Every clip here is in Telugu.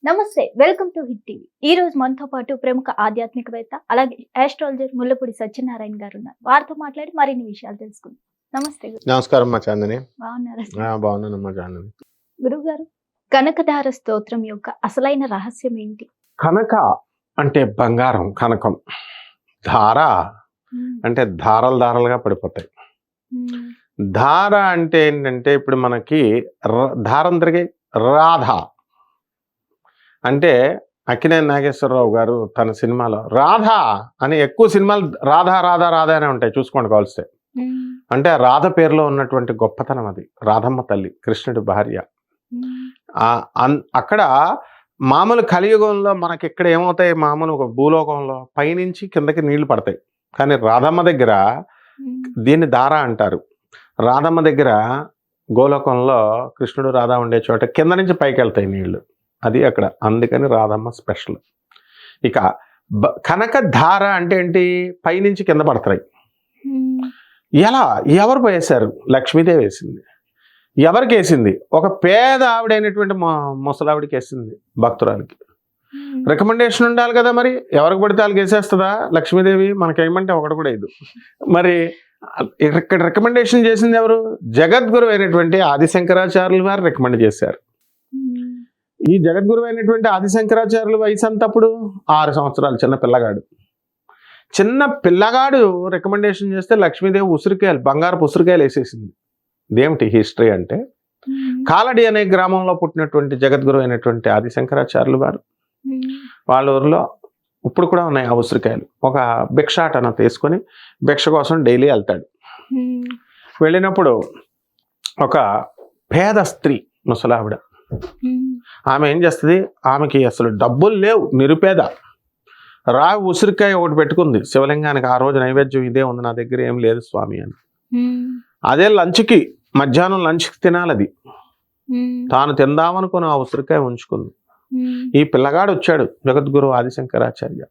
నమస్తే, వెల్కమ్ టు హిట్ టీవీ. ఈ రోజు మనతో పాటు ప్రముఖ ఆధ్యాత్మికవేత్త అలాగే ఆస్ట్రాలజర్ ముల్లపూడి సత్యనారాయణ గారు ఉన్నారు. వారితో మాట్లాడి మరిన్ని విషయాలు తెలుసుకుందాం. నమస్తే గురు. నమస్కారం మా చాందని. బాగున్నారా? బాగున్నానమ్మా చాందని. గురువు గారు, కనకధార స్తోత్రం యొక్క అసలైన రహస్యం ఏంటి? కనక అంటే బంగారం, కనకం. ధార అంటే ధారలు ధారలుగా పడిపోతాయి. ధార అంటే ఏంటంటే ఇప్పుడు మనకి ధారం తిరిగే రాధ అంటే అక్కినేని నాగేశ్వరరావు గారు తన సినిమాలో రాధ అని ఎక్కువ సినిమాలు రాధా రాధా రాధా అనే ఉంటాయి, చూసుకోండి కావలిస్తే. అంటే రాధ పేరులో ఉన్నటువంటి గొప్పతనం అది. రాధమ్మ తల్లి, కృష్ణుడి భార్య. అక్కడ మామూలు కలియుగంలో మనకి ఇక్కడ ఏమవుతాయి, మామూలు భూలోకంలో పైనుంచి కిందకి నీళ్లు పడతాయి. కానీ రాధమ్మ దగ్గర దీన్ని దార అంటారు. రాధమ్మ దగ్గర గోలోకంలో కృష్ణుడు రాధ ఉండే చోట కింద నుంచి పైకి వెళ్తాయి నీళ్లు. అది అక్కడ, అందుకని రాధమ్మ స్పెషల్. ఇక కనక ధార అంటే ఏంటి, పైనుంచి కింద పడతాయి. ఎలా, ఎవరు వేశారు? లక్ష్మీదేవి వేసింది. ఎవరికి వేసింది? ఒక పేద ఆవిడైనటువంటి ముసలావిడికి వేసింది, భక్తురాలికి. రికమెండేషన్ ఉండాలి కదా, మరి ఎవరికి పడితే వాళ్ళకి వేసేస్తుందా లక్ష్మీదేవి? మనకేమంటే ఒకటి కూడా ఇది. మరి ఇక్కడ రికమెండేషన్ చేసింది ఎవరు? జగద్గురు అయినటువంటి ఆదిశంకరాచార్యులు వారు రికమెండ్ చేశారు. ఈ జగద్గురు అయినటువంటి ఆదిశంకరాచార్యుల వయసు అంతప్పుడు 6 సంవత్సరాలు, చిన్న పిల్లగాడు. చిన్న పిల్లగాడు రికమెండేషన్ చేస్తే లక్ష్మీదేవి ఉసిరికాయలు, బంగారపు ఉసిరికాయలు వేసేసింది. ఇదేమిటి హిస్టరీ అంటే, కాలడి అనే గ్రామంలో పుట్టినటువంటి జగద్గురు అయినటువంటి ఆదిశంకరాచార్యులు వారు, వాళ్ళ ఊరిలో ఇప్పుడు కూడా ఉన్నాయి ఆ ఉసిరికాయలు. ఒక భిక్షాటన తీసుకొని భిక్ష కోసం డైలీ వెళ్తాడు. వెళ్ళినప్పుడు ఒక పేద స్త్రీ, ముసలావిడ, ఆమె ఏం చేస్తుంది, ఆమెకి అసలు డబ్బులు లేవు, నిరుపేద. రావి ఉసిరికాయ ఒకటి పెట్టుకుంది శివలింగానికి. ఆ రోజు నైవేద్యం ఇదే ఉంది, నా దగ్గర ఏం లేదు స్వామి అని. అదే లంచ్కి, మధ్యాహ్నం లంచ్కి తినాలి అది. తాను తిందామనుకుని ఆ ఉసిరికాయ ఉంచుకుంది. ఈ పిల్లగాడు వచ్చాడు, జగద్గురు ఆదిశంకరాచార్య.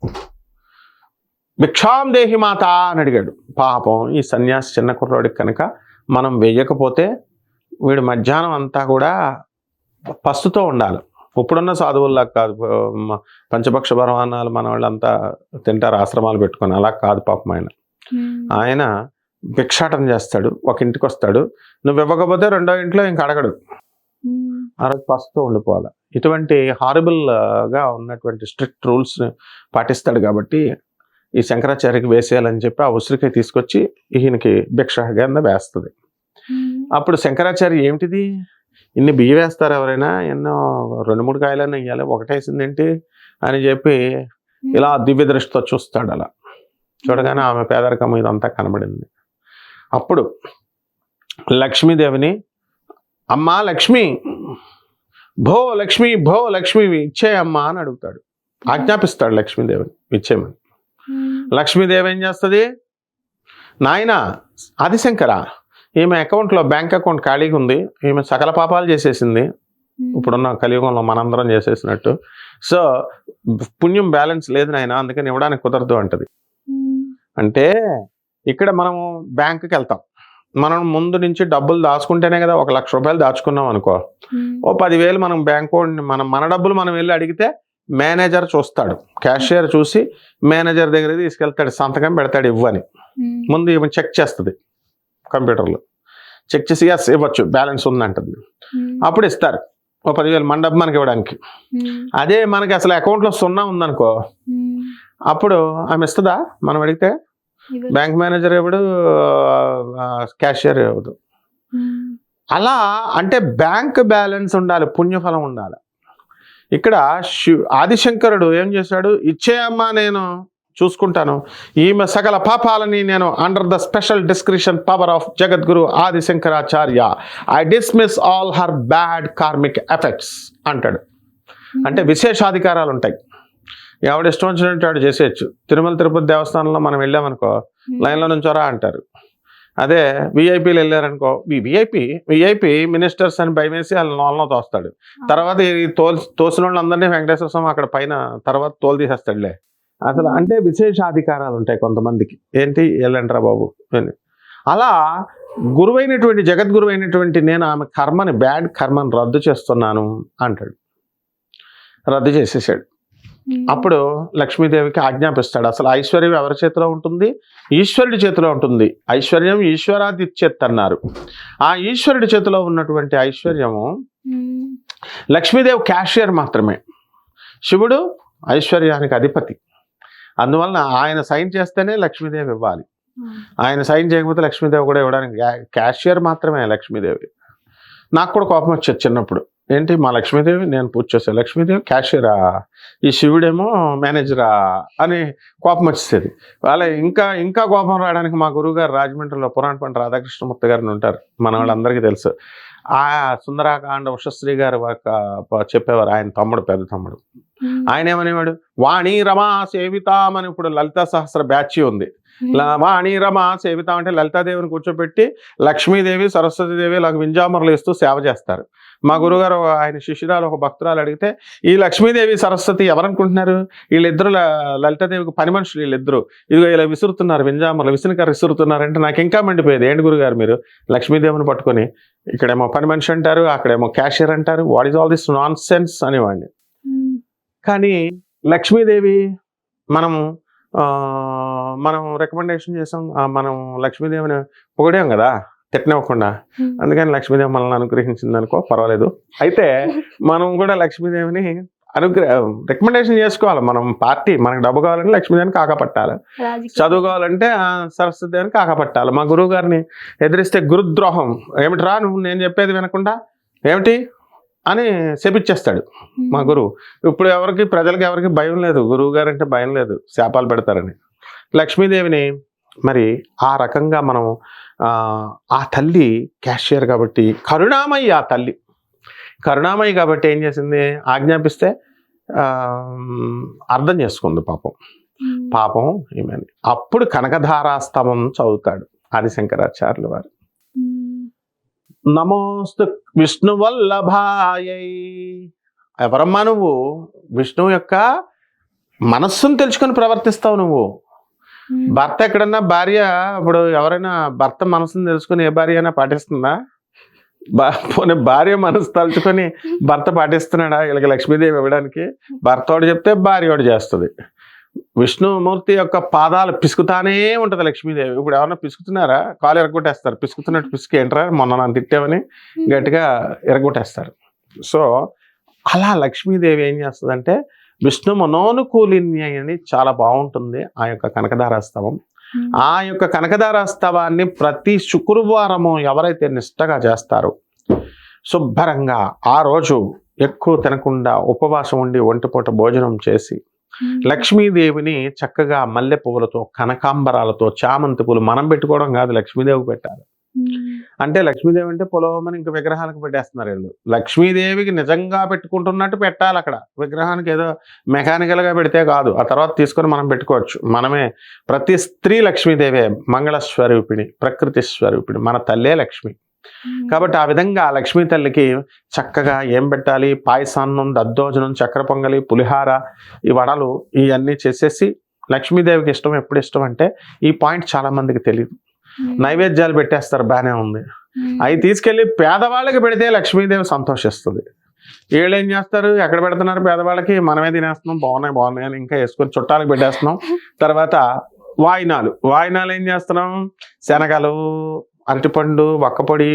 భిక్షాం దేహి మాత అని అడిగాడు. పాపం ఈ సన్యాసి చిన్న కుర్రాడికి కనుక మనం వేయకపోతే వీడు మధ్యాహ్నం అంతా కూడా పస్తుతో ఉండాలి. ఇప్పుడున్న సాధువుల్లా కాదు, పంచభక్ష పరమాన్నాలు మన వాళ్ళంతా తింటారు ఆశ్రమాలు పెట్టుకొని, అలా కాదు పాపం. ఆయన భిక్షాటన చేస్తాడు. ఒక ఇంటికి వస్తాడు, నువ్వు ఇవ్వకపోతే రెండో ఇంట్లో ఇంక అడగడు. ఆ రోజు పస్తుతో ఉండిపోవాలి. ఇటువంటి హారబుల్గా ఉన్నటువంటి స్ట్రిక్ట్ రూల్స్ పాటిస్తాడు. కాబట్టి ఈ శంకరాచార్యకి వేసేయాలని చెప్పి ఆ ఉసిరికాయ తీసుకొచ్చి ఈయనకి భిక్ష కింద వేస్తుంది. అప్పుడు శంకరాచార్య, ఏమిటిది, ఇన్ని బియ్యం వేస్తారు ఎవరైనా, ఎన్నో 2-3 కాయలన్నా ఇవ్వాలి, ఒకటేసిందేంటి అని చెప్పి ఇలా దివ్య దృష్టితో చూస్తాడు. అలా చూడగానే ఆమె పేదరికం ఇదంతా కనబడింది. అప్పుడు లక్ష్మీదేవిని, అమ్మా లక్ష్మి, భో లక్ష్మి, భో లక్ష్మి ఇచ్చేయమ్మా అని అడుగుతాడు. ఆజ్ఞాపిస్తాడు లక్ష్మీదేవిని ఇచ్చేయమని. లక్ష్మీదేవి ఏం చేస్తుంది, నాయన ఆదిశంకర, ఈమె అకౌంట్లో బ్యాంక్ అకౌంట్ ఖాళీగా ఉంది, ఈమె సకల పాపాలు చేసేసింది, ఇప్పుడున్న కలియుగంలో మనందరం చేసేసినట్టు. సో పుణ్యం బ్యాలెన్స్ లేదు నాయన, అందుకని ఇవ్వడానికి కుదరదు అంటది. అంటే ఇక్కడ మనము బ్యాంకుకి వెళ్తాం, మనం ముందు నుంచి డబ్బులు దాచుకుంటేనే కదా, 1 లక్ష రూపాయలు దాచుకున్నాం అనుకో, ఓ 10,000 మనం బ్యాంకు మన డబ్బులు మనం వెళ్ళి అడిగితే మేనేజర్ చూస్తాడు, క్యాషియర్ చూసి మేనేజర్ దగ్గర తీసుకెళ్తాడు, సంతకం పెడతాడు ఇవ్వని. ముందు ఈమె చెక్ చేస్తుంది కంప్యూటర్లో, చెక్ చేసి ఎస్ ఇవ్వచ్చు, బ్యాలెన్స్ ఉందంటుంది. అప్పుడు ఇస్తారు ఓ 10,000 మన డబ్బు మనకి ఇవ్వడానికి. అదే మనకి అసలు అకౌంట్లో 0 ఉందనుకో, అప్పుడు ఆమె ఇస్తుందా మనం అడిగితే? బ్యాంక్ మేనేజర్ ఇవ్వడు, క్యాషియర్ ఇవ్వదు. అలా అంటే బ్యాంక్ బ్యాలెన్స్ ఉండాలి, పుణ్యఫలం ఉండాలి. ఇక్కడ ఆదిశంకరుడు ఏం చేశాడు, ఇచ్చేయమ్మా నేను చూసుకుంటాను, ఈమె సకల పాపాలని నేను under the special discretion power of Jagadguru Adi Shankaracharya I dismiss all her bad karmic effects అంటాడు. అంటే విశేషాధికారాలు ఉంటాయి, ఎవడు ఇష్టం వచ్చినట్టు వాడు చేసేయచ్చు. తిరుమల తిరుపతి దేవస్థానంలో మనం వెళ్ళామనుకో, లైన్లో నుంచోరా అంటారు. అదే విఐపీలు వెళ్ళారనుకో, విఐపీ మినిస్టర్స్ అని భయమేసి వాళ్ళ లోన్లో తోస్తాడు. తర్వాత ఈ తోసిన వాళ్ళందరినీ వెంకటేశ్వర స్వామి అక్కడ పైన తర్వాత తోలు తీసేస్తాడులే. అసలు అంటే విశేషాధికారాలు ఉంటాయి కొంతమందికి. ఏంటి వెళ్ళంటారా బాబు అని. అలా గురువైనటువంటి జగద్గురువైనటువంటి నేను ఆమె కర్మని, బ్యాడ్ కర్మని రద్దు చేస్తున్నాను అంటాడు. రద్దు చేసేసాడు. అప్పుడు లక్ష్మీదేవికి ఆజ్ఞాపిస్తాడు. అసలు ఐశ్వర్యం ఎవరి చేతిలో ఉంటుంది? ఈశ్వరుడి చేతిలో ఉంటుంది. ఐశ్వర్యం ఈశ్వరాదిత్యత్ అన్నారు. ఆ ఈశ్వరుడి చేతిలో ఉన్నటువంటి ఐశ్వర్యము లక్ష్మీదేవి క్యాషియర్ మాత్రమే. శివుడు ఐశ్వర్యానికి అధిపతి. అందువలన ఆయన సైన్ చేస్తేనే లక్ష్మీదేవి ఇవ్వాలి. ఆయన సైన్ చేయకపోతే లక్ష్మీదేవి కూడా ఇవ్వడానికి క్యాషియర్ మాత్రమే లక్ష్మీదేవి. నాకు కూడా కోపం వచ్చేది చిన్నప్పుడు. ఏంటి మా లక్ష్మీదేవి నేను పూజ చేశాను, లక్ష్మీదేవి క్యాషియరా, ఈ శివుడేమో మేనేజరా అని కోపం వచ్చేది. వాళ్ళ ఇంకా కోపం రావడానికి మా గురువు గారు రాజమండ్రిలో పురాణపంట రాధాకృష్ణమూర్తి గారిని ఉంటారు, మన వాళ్ళందరికీ తెలుసు. ఆ సుందరాకాండ ఉషశ్రీ గారు చెప్పేవారు, ఆయన తమ్ముడు, పెద్ద తమ్ముడు. ఆయన ఏమనేవాడు, వాణి రమా సేవితాం అని. ఇప్పుడు లలితా సహస్ర బ్యాచ్ ఉంది. వాణి రమా సేవితాం అంటే లలితాదేవిని కూర్చోబెట్టి లక్ష్మీదేవి సరస్వతీదేవి ఇలా వింజామరలు ఇస్తూ సేవ చేస్తారు. మా గురుగారు ఆయన శిష్యురాలు ఒక భక్తురాలు అడిగితే, ఈ లక్ష్మీదేవి సరస్వతి ఎవరనుకుంటున్నారు? వీళ్ళిద్దరు లలితాదేవికి పని మనుషులు, వీళ్ళిద్దరు ఇదిగో ఇలా విసురుతున్నారు, వింజామరలు విసురుకారు విసురుతున్నారు అంటే నాకు ఇంకా మండిపోయేది. ఏంటి గురుగారు మీరు లక్ష్మీదేవిని పట్టుకొని ఇక్కడేమో పని మనిషి అంటారు, అక్కడేమో క్యాషియర్ అంటారు, what is all this nonsense అనేవాడిని. కానీ లక్ష్మీదేవి మనం రికమెండేషన్ చేసాం, మనం లక్ష్మీదేవిని పొగిడాం కదా తిట్టనివ్వకుండా. అందుకని లక్ష్మీదేవి మనల్ని అనుగ్రహించింది అనుకో, పర్వాలేదు. అయితే మనం కూడా లక్ష్మీదేవిని రికమెండేషన్ చేసుకోవాలి. మనం పార్టీ, మనకు డబ్బు కావాలంటే లక్ష్మీదేవిని కాకపట్టాలి, చదువు కావాలంటే సరస్వతి దేవిని కాకపట్టాలి. మా గురువు గారిని ఎదిరిస్తే గురుద్రోహం. ఏమిట్రా నువ్వు నేను చెప్పేది వినకుండా ఏమిటి అని శపిచ్చేస్తాడు మా గురువు. ఇప్పుడు ప్రజలకి ఎవరికి భయం లేదు, గురువు గారు అంటే భయం లేదు, శాపాలు పెడతారని. లక్ష్మీదేవిని మరి ఆ రకంగా మనం ఆ తల్లి క్యాషియర్ కాబట్టి కరుణామయి. ఆ తల్లి కరుణామయి కాబట్టి ఏం చేసింది, ఆజ్ఞాపిస్తే అర్థం చేసుకుంది పాపం ఏమని. అప్పుడు కనకధారాస్తవం చదువుతాడు ఆదిశంకరాచార్యుల వారు. నమోస్తు విష్ణు వల్లభాయై. ఎవరమ్మా నువ్వు? విష్ణువు యొక్క మనస్సును తెలుసుకొని ప్రవర్తిస్తావు నువ్వు. భర్త ఎక్కడన్నా భార్య, ఇప్పుడు ఎవరైనా భర్త మనసును తెలుసుకొని ఏ భార్య అయినా పాటిస్తుందా? పోనీ భార్య మనసు తలుచుకొని భర్త పాటిస్తున్నాడా? వీళ్ళకి లక్ష్మీదేవి ఇవ్వడానికి భర్తోడు చెప్తే భార్యోడు చేస్తుంది. విష్ణుమూర్తి యొక్క పాదాలు పిసుకుతానే ఉంటుంది లక్ష్మీదేవి. ఇప్పుడు ఎవరన్నా పిసుకుతున్నారా? కాలు ఎరగొట్టేస్తారు. పిసుకుతున్నట్టు పిసుకు ఏంట్రా మొన్న నన్ను తిట్టామని గట్టిగా ఎరగొట్టేస్తారు. సో అలా లక్ష్మీదేవి ఏం చేస్తుందంటే విష్ణు మనోనుకూలిని అని చాలా బాగుంటుంది ఆ యొక్క కనకధారాస్తవం. ఆ యొక్క కనకధారాస్తవాన్ని ప్రతి శుక్రవారము ఎవరైతే నిష్టగా చేస్తారో శుభ్రంగా ఆ రోజు ఎక్కువ తినకుండా ఉపవాసం ఉండి ఒంటిపూట భోజనం చేసి లక్ష్మీదేవిని చక్కగా మల్లె పువ్వులతో, కనకాంబరాలతో, చామంతి పూలు మనం పెట్టుకోవడం కాదు, లక్ష్మీదేవికి పెట్టాలి. అంటే లక్ష్మీదేవి అంటే పొలవమని ఇంకా విగ్రహాలకు పెట్టేస్తున్నారు వీళ్ళు. లక్ష్మీదేవికి నిజంగా పెట్టుకుంటున్నట్టు పెట్టాలి. అక్కడ విగ్రహానికి ఏదో మెకానికల్ గా పెడితే కాదు, ఆ తర్వాత తీసుకొని మనం పెట్టుకోవచ్చు. మనమే ప్రతి స్త్రీ లక్ష్మీదేవే, మంగళ స్వరూపిణి, ప్రకృతి స్వరూపిణి, మన తల్లే లక్ష్మి. కాబట్టి ఆ విధంగా లక్ష్మీ తల్లికి చక్కగా ఏం పెట్టాలి, పాయసాన్నం, దద్దోజనం, చక్కెర పొంగలి, పులిహార, ఈ వడలు ఇవన్నీ చేసేసి లక్ష్మీదేవికి ఇష్టం. ఎప్పుడు ఇష్టం అంటే ఈ పాయింట్ చాలా మందికి తెలియదు. నైవేద్యాలు పెట్టేస్తారు, బాగానే ఉంది. అవి తీసుకెళ్ళి పేదవాళ్ళకి పెడితే లక్ష్మీదేవి సంతోషిస్తుంది. వీళ్ళు ఏం చేస్తారు, ఎక్కడ పెడుతున్నారు పేదవాళ్ళకి, మనమే తినేస్తున్నాం, బాగున్నాయి అని ఇంకా వేసుకొని చుట్టాలకు పెట్టేస్తున్నాం. తర్వాత వాయినాలు ఏం చేస్తున్నాం, శనగలు, అరటిపండు, వక్కపొడి,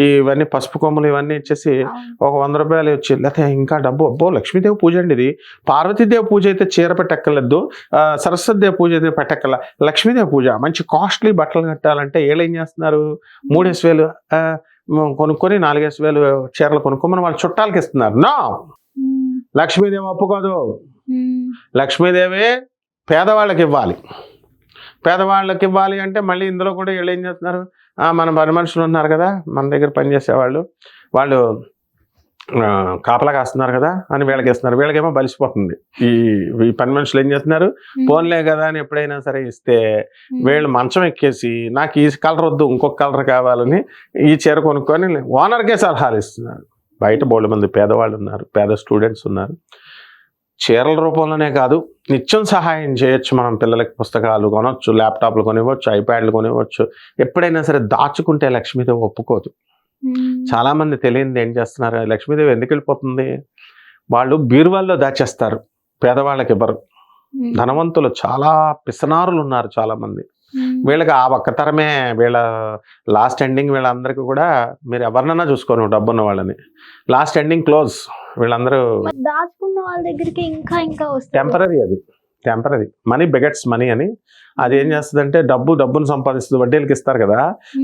ఇవన్నీ పసుపు కొమ్ములు ఇవన్నీ ఇచ్చేసి ఒక 100 రూపాయలు వచ్చి, లేకపోతే ఇంకా డబ్బు. అబ్బో లక్ష్మీదేవి పూజ అండి ఇది, పార్వతీదేవి పూజ అయితే చీర పెట్టక్కర్లేదు, సరస్వతిదేవి పూజ అయితే పెట్టక్కర్ల, లక్ష్మీదేవి పూజ మంచి కాస్ట్లీ బట్టలు కట్టాలంటే వీళ్ళు ఏం చేస్తున్నారు, 3,000 కొనుక్కొని 4,000 చీరలు కొనుక్కోమని వాళ్ళ చుట్టాలకి ఇస్తున్నారు. నా లక్ష్మీదేవి ఒప్పుకోదు. లక్ష్మీదేవి పేదవాళ్ళకి ఇవ్వాలి. పేదవాళ్ళకి ఇవ్వాలి అంటే మళ్ళీ ఇందులో కూడా వీళ్ళు ఏం చేస్తున్నారు, మన పని మనుషులు ఉన్నారు కదా మన దగ్గర పనిచేసేవాళ్ళు, వాళ్ళు కాపలా కాస్తున్నారు కదా అని వీళ్ళకి ఇస్తున్నారు. వీళ్ళకేమో బలిసిపోతుంది. ఈ పని మనుషులు ఏం చేస్తున్నారు, పోన్లే కదా అని ఎప్పుడైనా సరే ఇస్తే వీళ్ళు మంచం ఎక్కేసి నాకు ఈ కలర్ వద్దు ఇంకొక కలర్ కావాలని ఈ చీర కొనుక్కొని ఓనర్కే సలహాలు ఇస్తున్నారు. బయట బోల్డ్ మంది పేదవాళ్ళు ఉన్నారు, పేద స్టూడెంట్స్ ఉన్నారు. చీరల రూపంలోనే కాదు, నిత్యం సహాయం చేయొచ్చు. మనం పిల్లలకి పుస్తకాలు కొనవచ్చు, ల్యాప్టాప్లు కొనివ్వచ్చు, ఐప్యాడ్లు కొనివ్వచ్చు. ఎప్పుడైనా సరే దాచుకుంటే లక్ష్మీదేవి ఒప్పుకోదు. చాలా మంది తెలియనిది ఏం చేస్తున్నారు, లక్ష్మీదేవి ఎందుకు వెళ్ళిపోతుంది, వాళ్ళు బీరువాల్లో దాచేస్తారు, పేదవాళ్ళకి ఇవ్వరు. ధనవంతులు చాలా పిసనారులు ఉన్నారు చాలా మంది. వీళ్ళకి ఆ ఒక్క తరమే, వీళ్ళ లాస్ట్ ఎండింగ్ వీళ్ళందరికీ కూడా మీరు ఎవరినైనా చూసుకోను డబ్బున్న వాళ్ళని, లాస్ట్ ఎండింగ్ క్లోజ్. వీళ్ళందరూ దాచుకున్న వాళ్ళ దగ్గరికి ఇంకా ఇంకా వస్తుంది. టెంపరీ, అది టెంపరీ. మనీ బెగెట్స్ మనీ అని. అది ఏం చేస్తుందంటే డబ్బును సంపాదిస్తుంది. వడ్డీలకి ఇస్తారు కదా,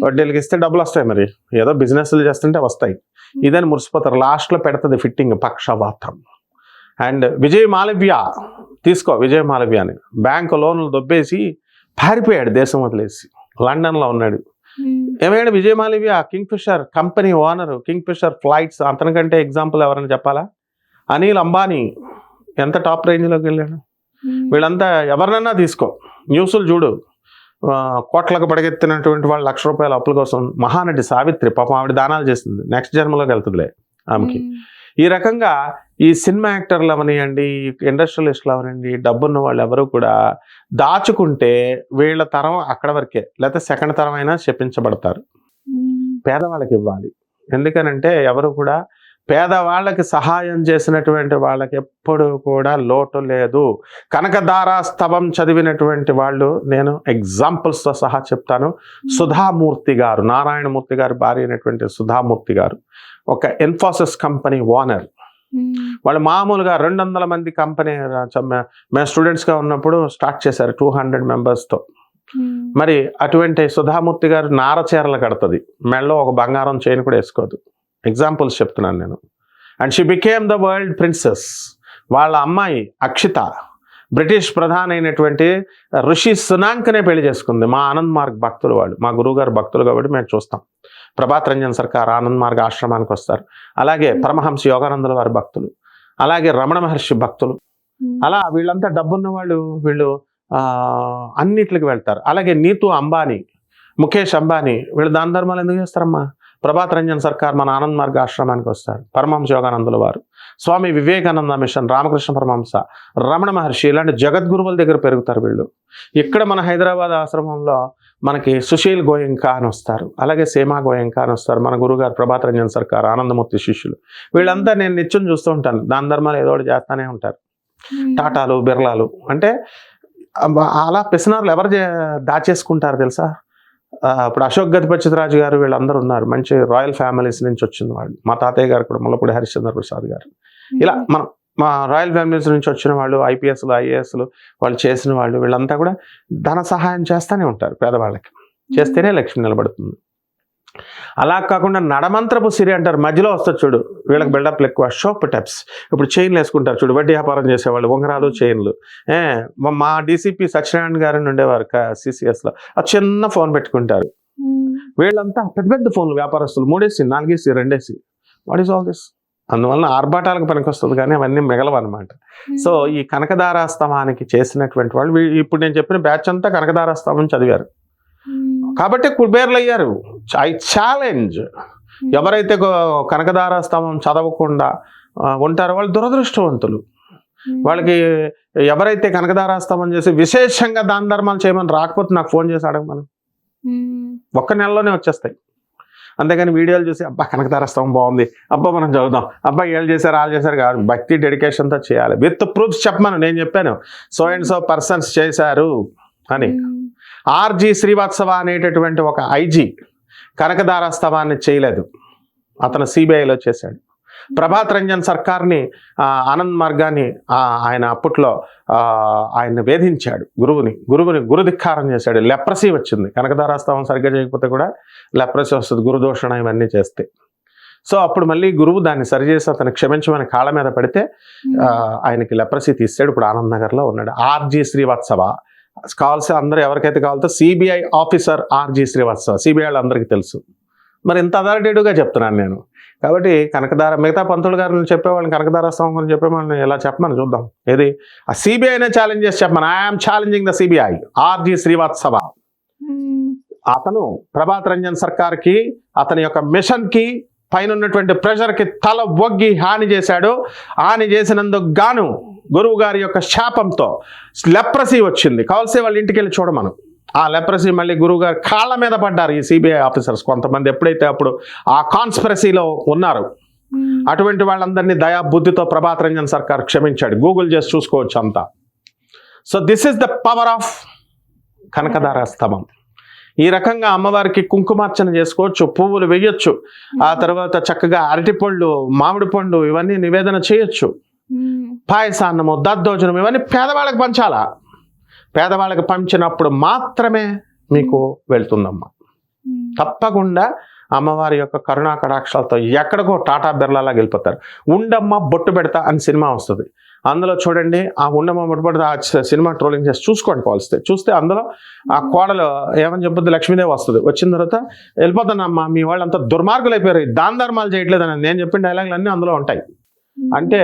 వడ్డీలకి ఇస్తే డబ్బులు వస్తాయి. మరి ఏదో బిజినెస్లు చేస్తుంటే వస్తాయి. ఇదని మురిసిపోతారు. లాస్ట్లో పెడుతుంది ఫిట్టింగ్, పక్షవాతం. అండ్ విజయ్ మాలవ్య తీసుకో, విజయ్ మాలవ్య అని బ్యాంకు లోన్లు దొబ్బేసి పారిపోయాడు, దేశం వదిలేసి లండన్లో ఉన్నాడు. ఏమైనా Vijay Mallya Kingfisher company owner, Kingfisher flights. అతనికంటే ఎగ్జాంపుల్ ఎవరైనా చెప్పాలా? అనిల్ అంబానీ ఎంత టాప్ రేంజ్లోకి వెళ్ళాడు. వీళ్ళంతా ఎవరినైనా తీసుకో, న్యూస్లు చూడు, కోట్లకు పడగెత్తినటువంటి వాళ్ళు ₹1,00,000 అప్పుల కోసం. మహానటి సావిత్రి పాపం, ఆవిడ దానాలు చేస్తుంది, నెక్స్ట్ జన్మలోకి వెళ్తుందిలే ఆమెకి. ఈ రకంగా ఈ సినిమా యాక్టర్లు అవనివ్వండి, ఇండస్ట్రియలిస్టులు అవనండి, డబ్బున్న వాళ్ళు ఎవరు కూడా దాచుకుంటే వీళ్ళ తరం అక్కడ వరకే, లేకపోతే సెకండ్ తరం అయినా శపించబడతారు. పేదవాళ్ళకి ఇవ్వాలి. ఎందుకనంటే ఎవరు కూడా పేదవాళ్ళకి సహాయం చేసినటువంటి వాళ్ళకి ఎప్పుడు కూడా లోటు లేదు. కనకదార స్తవం చదివినటువంటి వాళ్ళు, నేను ఎగ్జాంపుల్స్తో సహా చెప్తాను. సుధామూర్తి గారు, నారాయణమూర్తి గారి భార్య అయినటువంటి సుధామూర్తి గారు ఒక ఇన్ఫోసిస్ కంపెనీ ఓనర్. వాళ్ళు మామూలుగా 200 మంది కంపెనీ, మేము స్టూడెంట్స్గా ఉన్నప్పుడు స్టార్ట్ చేశారు 200 మెంబర్స్తో. మరి అటువంటి సుధామూర్తి గారు నారచీరలు కడుతుంది, మెడలో ఒక బంగారం చైన్ కూడా వేసుకోదు. ఎగ్జాంపుల్స్ చెప్తున్నాను నేను. And she became the world princess. వాళ్ళ అమ్మాయి అక్షిత బ్రిటిష్ ప్రధాని అయినటువంటి ఋషి సునాంక్నే పెళ్లి చేసుకుంది. మా ఆనంద్ మార్గ్ భక్తులు వాళ్ళు, మా గురువుగారు భక్తులు కాబట్టి మేము చూస్తాం. ప్రభాత్ రంజన్ సర్కార్ ఆనంద్ మార్గ్ ఆశ్రమానికి వస్తారు. అలాగే పరమహంస యోగానందుల వారి భక్తులు, అలాగే రమణ మహర్షి భక్తులు. అలా వీళ్ళంతా డబ్బున్న వాళ్ళు, వీళ్ళు అన్నిట్లకి వెళ్తారు. అలాగే నీతు అంబానీ, ముఖేష్ అంబానీ, వీళ్ళు దాన ధర్మాలు ఎందుకు చేస్తారమ్మా? ప్రభాత్ రంజన్ సర్కార్ మన ఆనంద్ మార్గ్ ఆశ్రమానికి వస్తారు. పరమహంస యోగానందుల వారు, స్వామి వివేకానంద మిషన్, రామకృష్ణ పరమహంస, రమణ మహర్షి, ఇలాంటి జగద్గురువుల దగ్గర పెరుగుతారు వీళ్ళు. ఇక్కడ మన హైదరాబాద్ ఆశ్రమంలో మనకి సుశీల్ గోయంకా అని వస్తారు, అలాగే సీమా గోయంకా అని వస్తారు. మన గురుగారు ప్రభాత్ రంజన్ సర్కార్ ఆనందమూర్తి శిష్యులు. వీళ్ళంతా నేను నిత్యం చూస్తూ ఉంటాను, దాన ధర్మాలు ఏదో ఒకటి చేస్తానే ఉంటారు. టాటాలు, బిర్లాలు. అంటే అలా పిసనార్లు ఎవరు దాచేసుకుంటారు తెలుసా? ఇప్పుడు అశోక్ గజపతి రాజు గారు, వీళ్ళందరూ ఉన్నారు, మంచి రాయల్ ఫ్యామిలీస్ నుంచి వచ్చిన వాళ్ళు. మా తాతయ్య గారు కూడా ముల్లపూడి హరిశ్చంద్ర ప్రసాద్ గారు. ఇలా మా రాయల్ ఫ్యామిలీస్ నుంచి వచ్చిన వాళ్ళు, ఐపీఎస్లు, ఐఏఎస్లు, వాళ్ళు చేసిన వాళ్ళు, వీళ్ళంతా కూడా ధన సహాయం చేస్తూనే ఉంటారు పేదవాళ్ళకి. చేస్తేనే లక్ష్మి నిలబడుతుంది. అలా కాకుండా నడమంత్రపు సిరి అంటారు, మధ్యలో వస్తుంది చూడు, వీళ్ళకి బిల్డప్లు ఎక్కువ. షోప్ టెప్స్, ఇప్పుడు చైన్లు వేసుకుంటారు చూడు, వడ్డీ వ్యాపారం చేసేవాళ్ళు, ఉంగరాలు, చైన్లు. మా డీసీపీ సత్యనారాయణ గారు ఉండేవారు సిసిఎస్లో, ఆ చిన్న ఫోన్ పెట్టుకుంటారు. వీళ్ళంతా పెద్ద పెద్ద ఫోన్లు, వ్యాపారస్తులు, 3 4 2 వాట్ ఈస్ ఆల్ దిస్? అందువలన ఆర్భాటాలకు పనికొస్తుంది, కానీ అవన్నీ మిగలవన్నమాట. సో ఈ కనకదారాస్తవానికి చేసినటువంటి వాళ్ళు, ఇప్పుడు నేను చెప్పిన బ్యాచ్ అంతా కనకదారాస్తవం చదివారు కాబట్టి కుబేర్లు అయ్యారు. ఐ ఛాలెంజ్, ఎవరైతే కనకదారాస్తవం చదవకుండా ఉంటారో వాళ్ళు దురదృష్టవంతులు. వాళ్ళకి ఎవరైతే కనకదారాస్తవం చేసి విశేషంగా దాన ధర్మాలు చేయమని రాకపోతే నాకు ఫోన్ చేసి అడగమని, ఒక్క నెలలోనే వచ్చేస్తాయి. అంతేగాని వీడియోలు చూసి అబ్బా కనకదారాస్తవం బాగుంది, అబ్బా మనం చదువుదాం, అబ్బా వీళ్ళు చేశారు వాళ్ళు చేశారు కాదు. భక్తి డెడికేషన్తో చేయాలి, విత్ ప్రూఫ్స్ చెప్పమను. నేను చెప్పాను సో అండ్ సో పర్సన్స్ చేశారు అని. ఆర్జీ శ్రీవాత్సవ అనేటటువంటి ఒక ఐజీ కనకదారాస్తవాన్ని చేయలేదు, అతను సిబిఐలో చేశాడు. ప్రభాత్ రంజన్ సర్కార్ని, ఆనంద్ మార్గాన్ని ఆయన అప్పట్లో ఆయన వేధించాడు, గురుధిక్కారం చేశాడు. లెప్రసీ వచ్చింది, కనకదారాస్తవం సరిగ్గా చేయకపోతే కూడా లెప్రసీ వస్తుంది, గురుదోషణ ఇవన్నీ చేస్తే. సో అప్పుడు మళ్ళీ గురువు దాన్ని సరిచేసి అతను క్షమించమని కాళ్ళ మీద పడితే ఆయనకి లెప్రసీ తీసాడు. ఇప్పుడు ఆనంద్ నగర్లో ఉన్నాడు. ఆర్జీ శ్రీవాత్సవ కావాల్సి అందరూ ఎవరికైతే కావాలో CBI officer RG Srivastava, CBI అందరికీ తెలుసు. మరి ఇంత అథారిటేటివ్గా చెప్తున్నాను నేను. కాబట్టి మిగతా పంతులు గారిని చెప్పేవాళ్ళని, కనకదారాస్తవం గురించి చెప్పేవాళ్ళని ఎలా చెప్పమని చూద్దాం. ఏది ఆ సిబిఐనే ఛాలెంజ్ చేసి చెప్పమని. I'm challenging the CBI. RG Srivastava అతను ప్రభాత్ రంజన్ సర్కార్కి, అతని యొక్క మిషన్కి, పైన ఉన్నటువంటి ప్రెషర్కి తల ఒగ్గి హాని చేశాడు. హాని చేసినందుకు గాను గురువు గారి యొక్క శాపంతో లెప్రసీ వచ్చింది. కావాల్సి వాళ్ళ ఇంటికి వెళ్ళి చూడమను. ఆ లెప్రసీ మళ్ళీ గురువు గారు కాళ్ళ మీద పడ్డారు ఈ సిబిఐ ఆఫీసర్స్ కొంతమంది, ఎప్పుడైతే అప్పుడు ఆ కాన్స్పిరసీలో ఉన్నారు. అటువంటి వాళ్ళందరినీ దయా బుద్ధితో ప్రభాత్ రంజన్ సర్కార్ క్షమించాడు. గూగుల్ చేసి చూసుకోవచ్చు అంతా. So this is the power of Kanakadhara Stavam. ఈ రకంగా అమ్మవారికి కుంకుమార్చన చేసుకోవచ్చు, పువ్వులు వేయొచ్చు, ఆ తర్వాత చక్కగా అరటిపళ్ళు, మామిడి పండు ఇవన్నీ నివేదన చేయొచ్చు. పాయసాన్నము, దద్దోజనం ఇవన్నీ పేదవాళ్ళకి పంచాలా. పేదవాళ్ళకి పంచినప్పుడు మాత్రమే మీకు వెళ్తుందమ్మా. తప్పకుండా అమ్మవారి యొక్క కరుణా కటాక్షాలతో ఎక్కడికో టాటా బిర్లాలా వెళ్ళిపోతారు. ఉండమ్మ బొట్టు పెడతా అని సినిమా వస్తుంది. అందులో చూడండి, ఆ ఉండమ్మ బొట్టు పెడతా ఆ సినిమా ట్రోలింగ్ చేసి చూసుకోండి, పోలిస్తే చూస్తే అందులో ఆ కోడలు ఏమని చెప్పొద్దు, లక్ష్మీదేవి వస్తుంది. వచ్చిన తర్వాత వెళ్ళిపోతానమ్మా, మీ వాళ్ళంతా దుర్మార్గులు అయిపోయారు, దాన ధర్మాలు చేయట్లేదని నేను చెప్పిన డైలాగులు అన్నీ అందులో ఉంటాయి. అంటే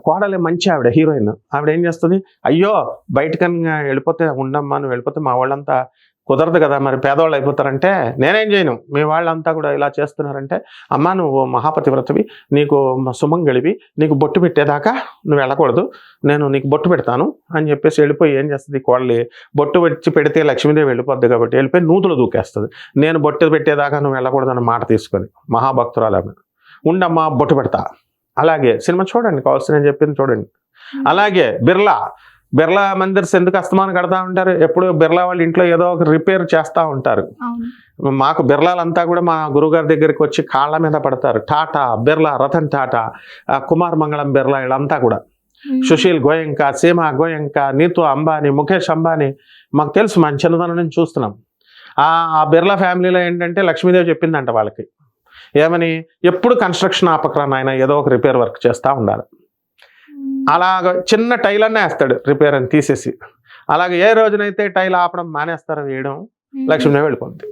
కోడలే మంచి ఆవిడ, హీరోయిన్. ఆవిడ ఏం చేస్తుంది, అయ్యో బయటకన్నా వెళ్ళిపోతే ఉండమ్మా, నువ్వు వెళ్ళిపోతే మా వాళ్ళంతా కుదరదు కదా, మరి పేదవాళ్ళు అయిపోతారంటే నేనేం చేయను, మీ వాళ్ళంతా కూడా ఇలా చేస్తున్నారంటే, అమ్మ నువ్వు మహాపతివ్రతవి, నీకు సుమంగళివి, నీకు బొట్టు పెట్టేదాకా నువ్వు వెళ్ళకూడదు, నేను నీకు బొట్టు పెడతాను అని చెప్పేసి వెళ్ళిపోయి ఏం చేస్తుంది, కోడలి బొట్టు వచ్చి పెడితే లక్ష్మీదేవి వెళ్ళిపోద్ది కాబట్టి వెళ్ళిపోయి నూతులు దూకేస్తుంది. నేను బొట్టు పెట్టేదాకా నువ్వు వెళ్ళకూడదు అన్న మాట తీసుకొని, మహాభక్తురాలు ఆమె. ఉండమ్మా బొట్టు పెడతా. అలాగే సినిమా చూడండి, కావాల్సిన నేను చెప్పింది చూడండి. అలాగే బిర్లా మందిర్స్ ఎందుకు అస్తమానం కడతా ఉంటారు, ఎప్పుడు బిర్లా వాళ్ళ ఇంట్లో ఏదో ఒక రిపేర్ చేస్తూ ఉంటారు. మాకు బిర్లాలంతా కూడా మా గురుగారి దగ్గరికి వచ్చి కాళ్ళ మీద పడతారు. టాటా బిర్లా, రతన్ టాటా, కుమార్ మంగళం బిర్లా, వీళ్ళంతా కూడా సుశీల్ గోయంక, సీమా గోయంక, నీతు అంబానీ, ముఖేష్ అంబానీ, మాకు తెలుసు, మన చిన్నదనం నుంచి చూస్తున్నాం. ఆ బిర్లా ఫ్యామిలీలో ఏంటంటే లక్ష్మీదేవి చెప్పిందంట వాళ్ళకి, ఏమని, ఎప్పుడు కన్స్ట్రక్షన్ ఆపకరా నాయన, ఏదో ఒక రిపేర్ వర్క్ చేస్తూ ఉండాలి. అలాగ చిన్న టైల్ అనే వేస్తాడు రిపేర్ అని తీసేసి. అలాగే ఏ రోజునైతే టైల్ ఆపడం మానేస్తారో వేయడం, లక్ష్మీదేవి వెళ్ళిపోద్ది.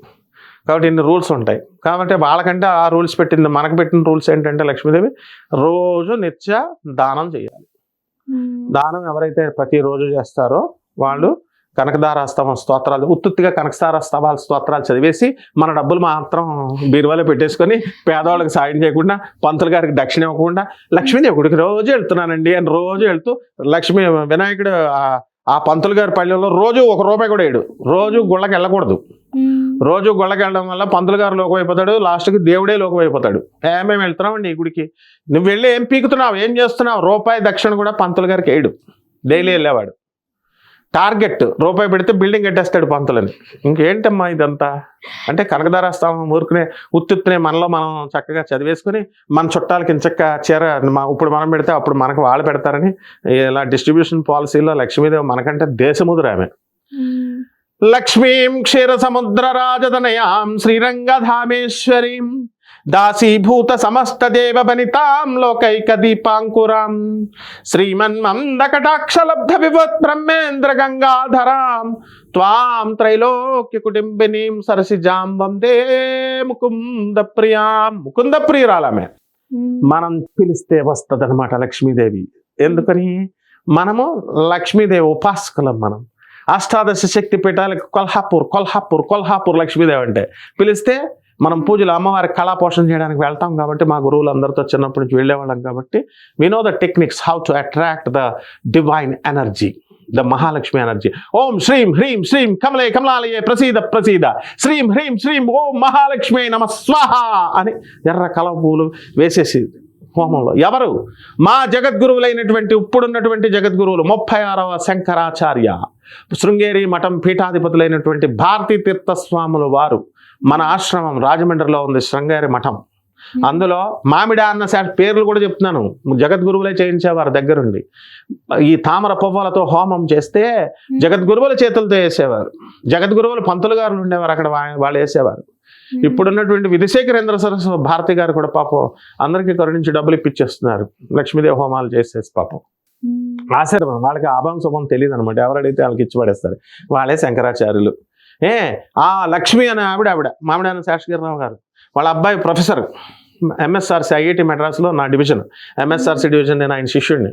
కాబట్టి ఇన్ని రూల్స్ ఉంటాయి. కాబట్టి వాళ్ళకంటే ఆ రూల్స్ పెట్టింది, మనకు పెట్టిన రూల్స్ ఏంటంటే లక్ష్మీదేవి రోజు నిత్య దానం చేయాలి. దానం ఎవరైతే ప్రతిరోజు చేస్తారో వాళ్ళు కనకదార స్తవం స్తోత్రాలు, ఉత్తుత్తిగా కనకదార స్తవాల స్తోత్రాలు చదివేసి మన డబ్బులు మాత్రం బీరువాలో పెట్టేసుకొని పేదవాళ్ళకి సాయం చేయకుండా, పంతులు గారికి దక్షిణ ఇవ్వకుండా, లక్ష్మీదేవి గుడికి రోజు వెళ్తున్నానండి అని రోజు వెళ్తూ, వినాయకుడు ఆ పంతులు గారి పల్లెల్లో రోజు ₹1 కూడా వేయడు. రోజు గుళ్ళకి వెళ్ళకూడదు. రోజు గుళ్ళకి వెళ్ళడం వల్ల పంతులు గారు లోకమైపోతాడు, లాస్ట్కి దేవుడే లోకమైపోతాడు. మేము వెళ్తున్నామండి ఈ గుడికి, నువ్వు వెళ్ళి ఏం పీకుతున్నావు, ఏం చేస్తున్నావు, రూపాయి దక్షిణ కూడా పంతులు గారికి వేయడు. డైలీ వెళ్ళేవాడు. టార్గెట్ ₹1 పెడితే బిల్డింగ్ కట్టేస్తాడు పంతులని. ఇంకేంటమ్మా ఇదంతా అంటే కనకదార స్తవం ఊరుకునే ఉత్తునే మనలో మనం చక్కగా చదివేసుకుని మన చుట్టాలకి ఇంచక్క చీర ఇప్పుడు మనం పెడితే అప్పుడు మనకు వాళ్ళు పెడతారని ఇలా డిస్ట్రిబ్యూషన్ పాలసీలో లక్ష్మీదేవి మనకంటే దేశముద్ర ఆమె. లక్ష్మీం క్షీర సముద్ర రాజతనయాం శ్రీరంగధామేశ్వరీం దాసీభూత సమస్త దేవ బనితాం లోకైక దీపాంకురాం శ్రీమన్మందకటాక్షలబ్ధ వివత్ బ్రహ్మేంద్ర గంగాధరాం త్వాం త్రైలోక్య కుటుంబినీం సరసిజాం వందే ముకుంద ప్రియాం. ముకుంద ప్రియురాలమే. మనం పిలిస్తే వస్తుంది అనమాట లక్ష్మీదేవి. ఎందుకని, మనము లక్ష్మీదేవి ఉపాసకులం. మనం అష్టాదశ శక్తి పీఠాలకు కొల్హాపూర్ లక్ష్మీదేవి అంటే పిలిస్తే మనం పూజలు అమ్మవారి కళాపోషణ చేయడానికి వెళ్తాం కాబట్టి, మా గురువులు అందరితో చిన్నప్పటి నుంచి వెళ్ళేవాళ్ళం కాబట్టి we know the techniques how to attract the divine energy, the Mahalakshmi energy. ఓం శ్రీం హ్రీం శ్రీం కమలే కమలాలయే ప్రసీద ప్రసీద శ్రీం హ్రీం శ్రీం ఓం మహాలక్ష్మి నమ స్వాహ అని ఎర్ర కలవ పూలు వేసేసి హోమంలో ఎవరు, మా జగద్గురువులైనటువంటి ఇప్పుడున్నటువంటి జగద్గురువులు 36వ శంకరాచార్య, శృంగేరి మఠం పీఠాధిపతులైనటువంటి భారతీ తీర్థస్వాములు వారు మన ఆశ్రమం రాజమండ్రిలో ఉంది, శృంగేరి మఠం. అందులో మామిడి అన్న పేర్లు కూడా చెప్తున్నాను, జగద్గురువులే చేయించేవారు దగ్గరుండి. ఈ తామర పువ్వులతో హోమం చేస్తే జగద్గురువుల చేతులతో వేసేవారు. జగద్గురువులు పంతులు గారు ఉండేవారు, అక్కడ వాళ్ళు వేసేవారు. ఇప్పుడున్నటువంటి విధిశేఖరేంద్ర సరస్వతి భారతి గారు కూడా పాపం అందరికీ కరుణించి డబ్బులు ఇప్పించేస్తున్నారు, లక్ష్మీదేవి హోమాలు చేసేసి. పాపం ఆశ్రమం వాళ్ళకి ఆభం శుభం తెలియదు అనమాట, ఎవరైతే వాళ్ళకి ఇచ్చి పడేస్తారు. వాళ్ళే శంకరాచార్యులు. ఆ లక్ష్మి అనే ఆవిడ మామిడాన శేషగిరిరావు గారు, వాళ్ళ అబ్బాయి ప్రొఫెసర్ ఎంఎస్ఆర్సి ఐఐటి మెడ్రాస్లో నా డివిజన్, ఎంఎస్ఆర్సి డివిజన్, నేను ఆయన శిష్యుడిని.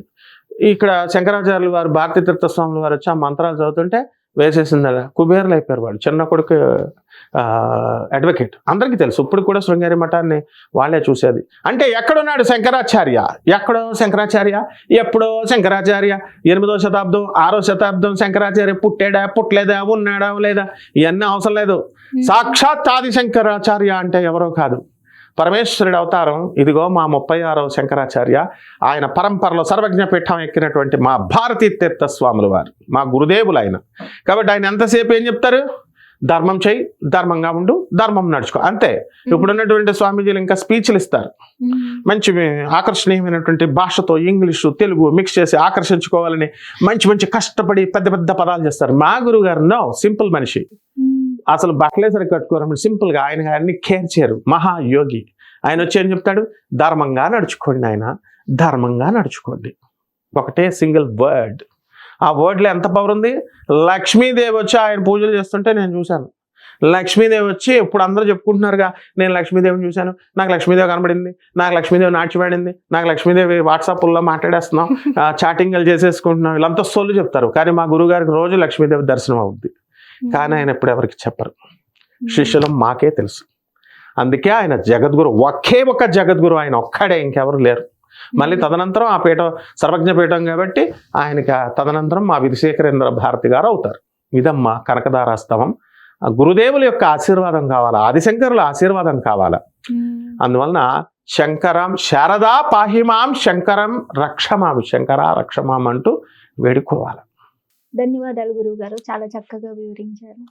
ఇక్కడ శంకరాచార్యులు వారు భారతీ తీర్థస్వాములు వారు వచ్చి ఆ మంత్రాలు చదువుతుంటే వేసేసింది. కుబేర్లు అయిపోయారు. వాడు చిన్న కొడుకు అడ్వకేట్, అందరికీ తెలుసు. ఇప్పుడు కూడా శృంగేరి మఠాన్ని వాళ్ళే చూసేది. అంటే ఎక్కడున్నాడు శంకరాచార్య, ఎక్కడో శంకరాచార్య, ఎప్పుడో శంకరాచార్య, 8వ శతాబ్దం 6వ శతాబ్దం శంకరాచార్య పుట్టాడా పుట్టలేదా, ఉన్నాడా లేదా, ఇవన్నీ అవసరం లేదు. సాక్షాత్ ఆది శంకరాచార్య అంటే ఎవరో కాదు, పరమేశ్వరుడి అవతారం ఇదిగో మా 36వ శంకరాచార్య, ఆయన పరంపరలో సర్వజ్ఞ పీఠం ఎక్కినటువంటి మా భారతీ తీర్థ స్వాముల వారు, మా గురుదేవులు ఆయన. కాబట్టి ఆయన ఎంతసేపు ఏం చెప్తారు? ధర్మం చేయి, ధర్మంగా ఉండు, ధర్మం నడుచుకో, అంతే. ఇప్పుడున్నటువంటి స్వామీజీలు ఇంకా స్పీచ్లు ఇస్తారు, మంచి ఆకర్షణీయమైనటువంటి భాషతో ఇంగ్లీషు తెలుగు మిక్స్ చేసి ఆకర్షించుకోవాలని మంచి మంచి కష్టపడి పెద్ద పెద్ద పదాలు చేస్తారు. మా గురువు గారు నో, సింపుల్ మనిషి, అసలు బట్టలే సరి కట్టుకోరు, సింపుల్ గా ఆయన అన్ని కేర్ చేయరు, మహాయోగి. ఆయన వచ్చి ఏం చెప్తాడు? ధర్మంగా నడుచుకోండి ఆయన, ధర్మంగా నడుచుకోండి. ఒకటే సింగిల్ వర్డ్. ఆ వర్డ్లో ఎంత పవర్ ఉంది? లక్ష్మీదేవి వచ్చి ఆయన పూజలు చేస్తుంటే నేను చూశాను. లక్ష్మీదేవి వచ్చి ఇప్పుడు అందరూ చెప్పుకుంటున్నారుగా, నేను లక్ష్మీదేవిని చూశాను, నాకు లక్ష్మీదేవి కనబడింది, నాకు లక్ష్మీదేవి నాట్యమాడింది, నాకు లక్ష్మీదేవి వాట్సాప్లో మాట్లాడేస్తున్నాం, చాటింగ్లు చేసేసుకుంటున్నాం, వీళ్ళంతా సొల్లు చెప్తారు. కానీ మా గురువు గారికి రోజు లక్ష్మీదేవి దర్శనం అవుద్ది. కానీ ఆయన ఎప్పుడు ఎవరికి చెప్పరు, శిష్యులం మాకే తెలుసు. అందుకే ఆయన జగద్గురు, ఒకే ఒక జగద్గురు ఆయన ఒక్కడే, ఇంకెవరు లేరు. మళ్ళీ తదనంతరం ఆ పీఠం సర్వజ్ఞ పీఠం కాబట్టి ఆయనకి తదనంతరం మా విధుశేఖరేంద్ర భారతి గారు అవుతారు. ఇదమ్మా కనకదారాస్తవం. ఆ గురుదేవుల యొక్క ఆశీర్వాదం కావాలా, ఆదిశంకరుల ఆశీర్వాదం కావాలా. అందువలన శంకరం శారదా పాహిమాం శంకరం రక్షమాం, శంకర రక్షమాం అంటూ వేడుకోవాలి. ధన్యవాదాలు గురువు గారు, చాలా చక్కగా వివరించారు.